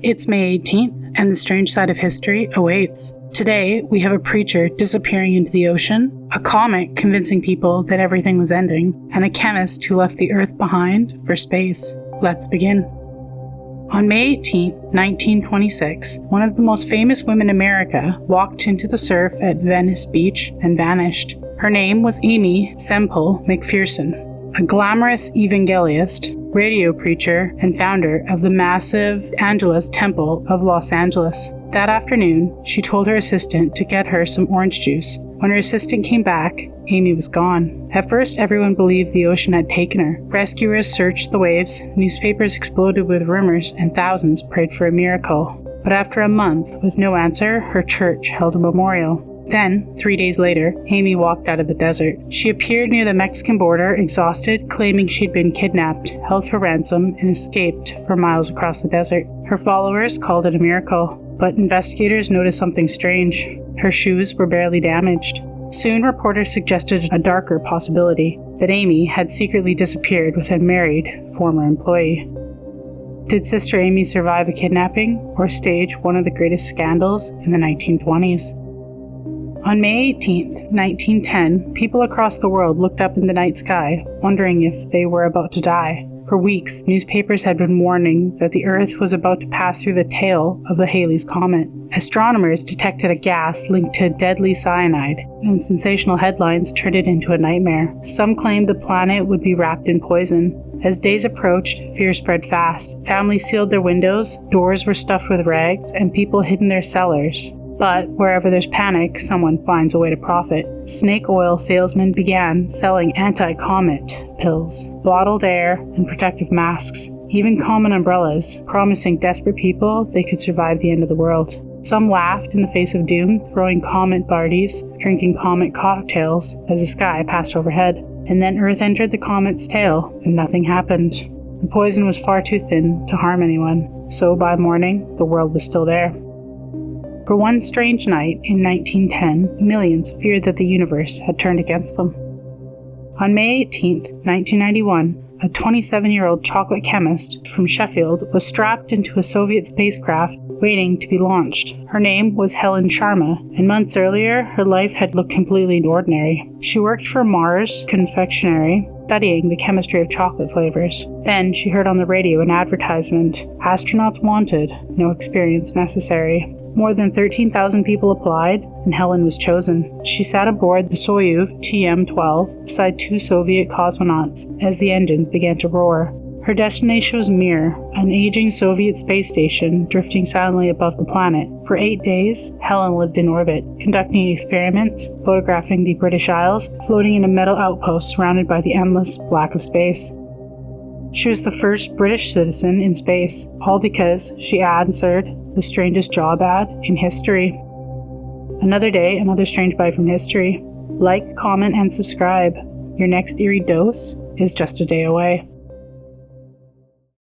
It's May 18th, and the strange side of history awaits. Today, we have a preacher disappearing into the ocean, a comet convincing people that everything was ending, and a chemist who left the Earth behind for space. Let's begin. On May 18, 1926, one of the most famous women in America walked into the surf at Venice Beach and vanished. Her name was Aimee Semple McPherson, a glamorous Evangelist, radio preacher, and founder of the massive Evangelist Temple of Los Angeles. That afternoon, she told her assistant to get her some orange juice. When her assistant came back, Aimee was gone. At first, everyone believed the ocean had taken her. Rescuers searched the waves, newspapers exploded with rumors, and thousands prayed for a miracle. But after a month, with no answer, her church held a memorial. Then, 3 days later, Aimee walked out of the desert. She appeared near the Mexican border, exhausted, claiming she'd been kidnapped, held for ransom, and escaped for miles across the desert. Her followers called it a miracle, but investigators noticed something strange. Her shoes were barely damaged. Soon, reporters suggested a darker possibility, that Aimee had secretly disappeared with a married former employee. Did Sister Aimee survive a kidnapping, or stage one of the greatest scandals in the 1920s? On May 18, 1910, people across the world looked up in the night sky, wondering if they were about to die. For weeks, newspapers had been warning that the Earth was about to pass through the tail of the Halley's Comet. Astronomers detected a gas linked to deadly cyanide, and sensational headlines turned it into a nightmare. Some claimed the planet would be wrapped in poison. As days approached, fear spread fast. Families sealed their windows, doors were stuffed with rags, and people hid in their cellars. But wherever there's panic, someone finds a way to profit. Snake oil salesmen began selling anti-comet pills, bottled air, and protective masks, even common umbrellas, promising desperate people they could survive the end of the world. Some laughed in the face of doom, throwing comet parties, drinking comet cocktails as the sky passed overhead. And then Earth entered the comet's tail, and nothing happened. The poison was far too thin to harm anyone, so by morning, the world was still there. For one strange night in 1910, millions feared that the universe had turned against them. On May 18, 1991, a 27-year-old chocolate chemist from Sheffield was strapped into a Soviet spacecraft waiting to be launched. Her name was Helen Sharman, and months earlier, her life had looked completely ordinary. She worked for Mars Confectionery, studying the chemistry of chocolate flavors. Then she heard on the radio an advertisement, "Astronauts wanted, no experience necessary." More than 13,000 people applied, and Helen was chosen. She sat aboard the Soyuz TM-12 beside two Soviet cosmonauts as the engines began to roar. Her destination was Mir, an aging Soviet space station drifting silently above the planet. For 8 days, Helen lived in orbit, conducting experiments, photographing the British Isles, floating in a metal outpost surrounded by the endless black of space. She was the first British citizen in space, all because she answered the strangest job ad in history. Another day, another strange bite from history. Like, comment, and subscribe. Your next eerie dose is just a day away.